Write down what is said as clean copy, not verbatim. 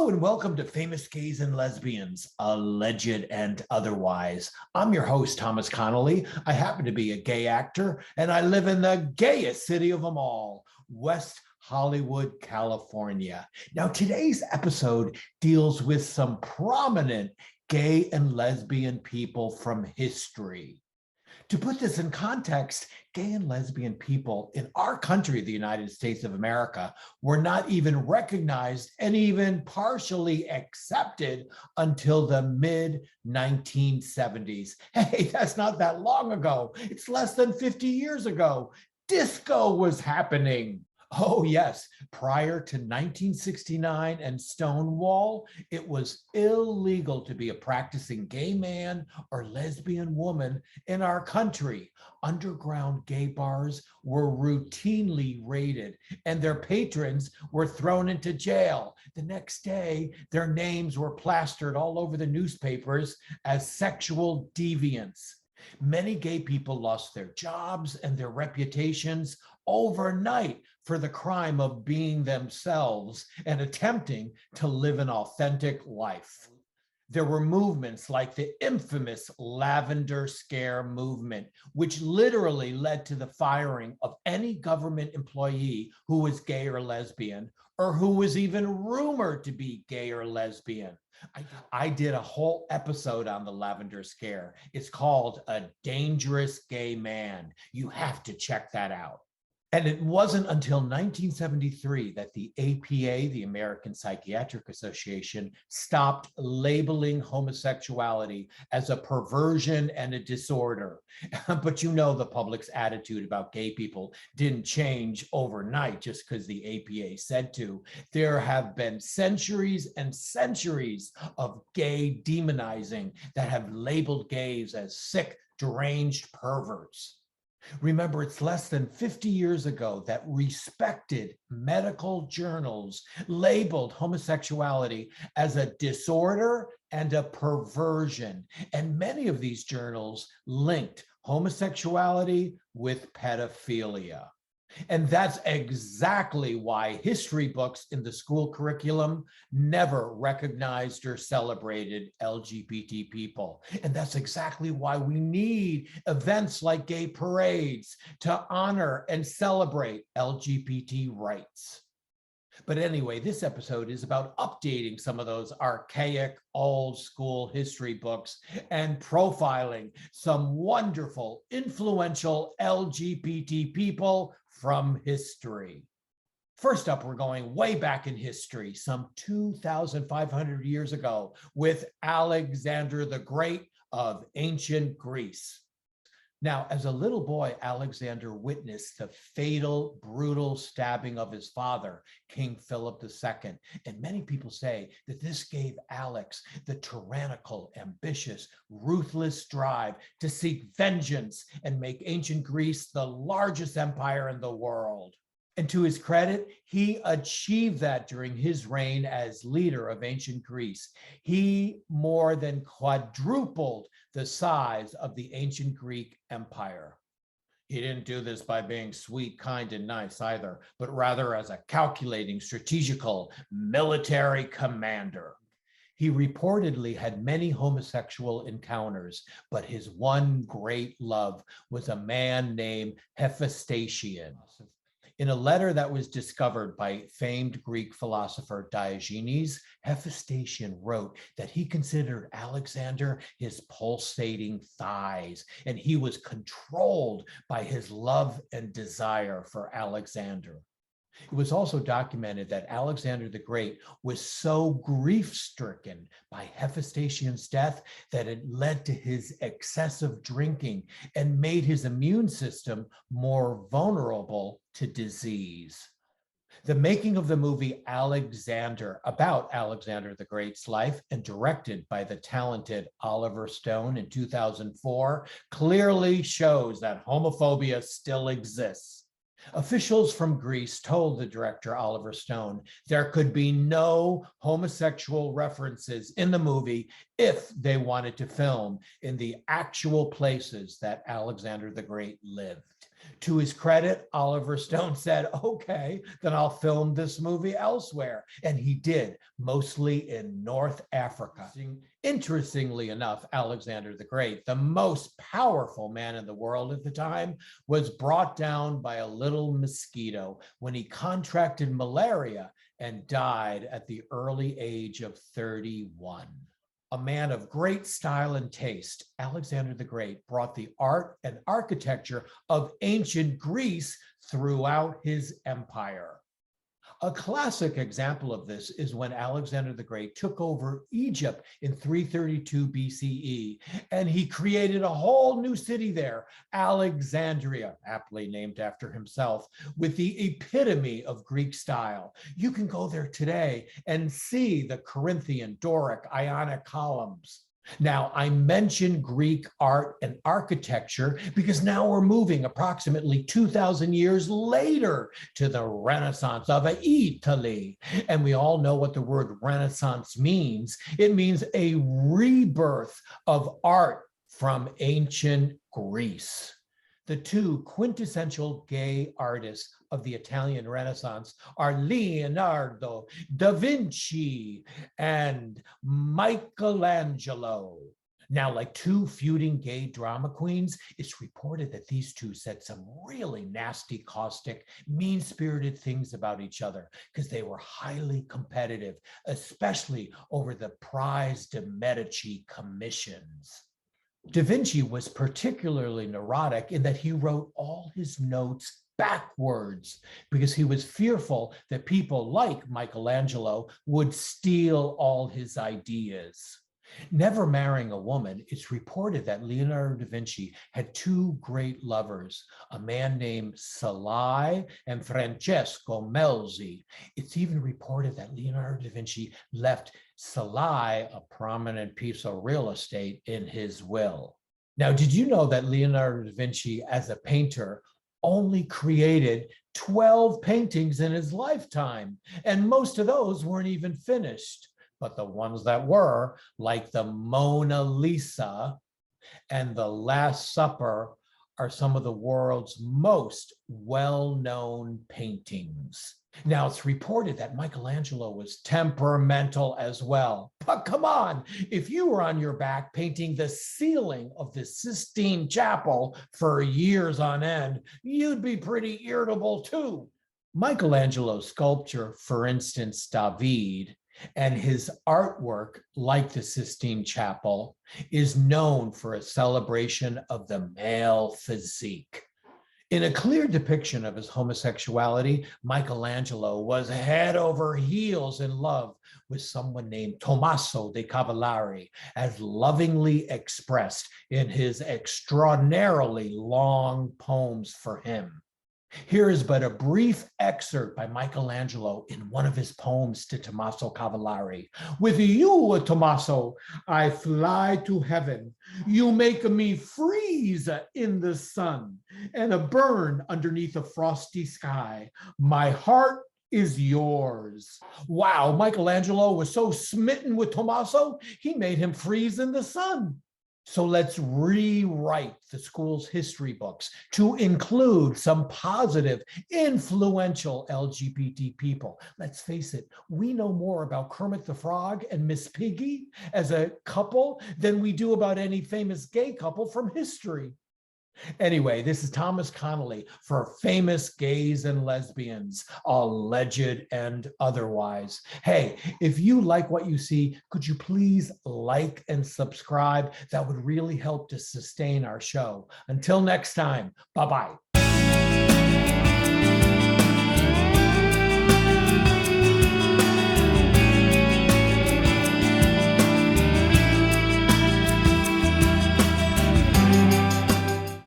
Hello and welcome to Famous Gays and Lesbians, Alleged and Otherwise. I'm your host, Thomas Connolly. I happen to be a gay actor, and I live in the gayest city of them all, West Hollywood, California. Now, today's episode deals with some prominent gay and lesbian people from history. To put this in context, gay and lesbian people in our country, the United States of America, were not even recognized and even partially accepted until the mid-1970s. Hey, that's not that long ago. It's less than 50 years ago. Disco was happening. Oh, yes. Prior to 1969 and Stonewall, it was illegal to be a practicing gay man or lesbian woman in our country. Underground gay bars were routinely raided, and their patrons were thrown into jail. The next day, their names were plastered all over the newspapers as sexual deviants. Many gay people lost their jobs and their reputations overnight for the crime of being themselves and attempting to live an authentic life. There were movements like the infamous Lavender Scare movement, which literally led to the firing of any government employee who was gay or lesbian, or who was even rumored to be gay or lesbian. I did a whole episode on the Lavender Scare. It's called A Dangerous Gay Man. You have to check that out. And it wasn't until 1973 that the APA, the American Psychiatric Association, stopped labeling homosexuality as a perversion and a disorder. But you know the public's attitude about gay people didn't change overnight just because the APA said to. There have been centuries and centuries of gay demonizing that have labeled gays as sick, deranged perverts. Remember, it's less than 50 years ago that respected medical journals labeled homosexuality as a disorder and a perversion. And many of these journals linked homosexuality with pedophilia. And that's exactly why history books in the school curriculum never recognized or celebrated LGBT people. And that's exactly why we need events like gay parades to honor and celebrate LGBT rights. But anyway, this episode is about updating some of those archaic, old school history books and profiling some wonderful, influential LGBT people from history. First up, we're going way back in history, some 2,500 years ago, with Alexander the Great of ancient Greece. Now, as a little boy, Alexander witnessed the fatal, brutal stabbing of his father, King Philip II. And many people say that this gave Alex the tyrannical, ambitious, ruthless drive to seek vengeance and make ancient Greece the largest empire in the world. And to his credit, he achieved that during his reign as leader of ancient Greece. He more than quadrupled the size of the ancient Greek empire. He didn't do this by being sweet, kind, and nice either, but rather as a calculating, strategical military commander. He reportedly had many homosexual encounters, but his one great love was a man named Hephaestion. In a letter that was discovered by famed Greek philosopher Diogenes, Hephaestion wrote that he considered Alexander his pulsating thighs, and he was controlled by his love and desire for Alexander. It was also documented that Alexander the Great was so grief-stricken by Hephaestion's death that it led to his excessive drinking and made his immune system more vulnerable to disease. The making of the movie Alexander, about Alexander the Great's life and directed by the talented Oliver Stone in 2004, clearly shows that homophobia still exists. Officials from Greece told the director, Oliver Stone, there could be no homosexual references in the movie if they wanted to film in the actual places that Alexander the Great lived. To his credit, Oliver Stone said, okay, then I'll film this movie elsewhere. And he did, mostly in North Africa. Interestingly enough, Alexander the Great, the most powerful man in the world at the time, was brought down by a little mosquito when he contracted malaria and died at the early age of 31. A man of great style and taste, Alexander the Great brought the art and architecture of ancient Greece throughout his empire. A classic example of this is when Alexander the Great took over Egypt in 332 BCE, and he created a whole new city there, Alexandria, aptly named after himself, with the epitome of Greek style. You can go there today and see the Corinthian, Doric, Ionic columns. Now, I mentioned Greek art and architecture because now we're moving approximately 2,000 years later to the Renaissance of Italy. And we all know what the word Renaissance means. It means a rebirth of art from ancient Greece. The two quintessential gay artists of the Italian Renaissance are Leonardo da Vinci and Michelangelo. Now, like two feuding gay drama queens, it's reported that these two said some really nasty, caustic, mean-spirited things about each other because they were highly competitive, especially over the prize de Medici commissions. Da Vinci was particularly neurotic in that he wrote all his notes backwards because he was fearful that people like Michelangelo would steal all his ideas. Never marrying a woman, it's reported that Leonardo da Vinci had two great lovers, a man named Salai and Francesco Melzi. It's even reported that Leonardo da Vinci left Salai a prominent piece of real estate in his will. Now, did you know that Leonardo da Vinci, as a painter, only created 12 paintings in his lifetime, and most of those weren't even finished? But the ones that were, like the Mona Lisa and the Last Supper, are some of the world's most well-known paintings. Now, it's reported that Michelangelo was temperamental as well. But come on, if you were on your back painting the ceiling of the Sistine Chapel for years on end, you'd be pretty irritable too. Michelangelo's sculpture, for instance, David, and his artwork, like the Sistine Chapel, is known for a celebration of the male physique. In a clear depiction of his homosexuality, Michelangelo was head over heels in love with someone named Tommaso de Cavallari, as lovingly expressed in his extraordinarily long poems for him. Here is but a brief excerpt by Michelangelo in one of his poems to Tommaso Cavallari. With you, Tommaso, I fly to heaven. You make me freeze in the sun and burn underneath a frosty sky. My heart is yours. Wow, Michelangelo was so smitten with Tommaso, he made him freeze in the sun. So let's rewrite the school's history books to include some positive, influential LGBT people. Let's face it, we know more about Kermit the Frog and Miss Piggy as a couple than we do about any famous gay couple from history. Anyway, this is Thomas Connolly for Famous Gays and Lesbians, alleged and otherwise. Hey, if you like what you see, could you please like and subscribe? That would really help to sustain our show. Until next time, bye-bye.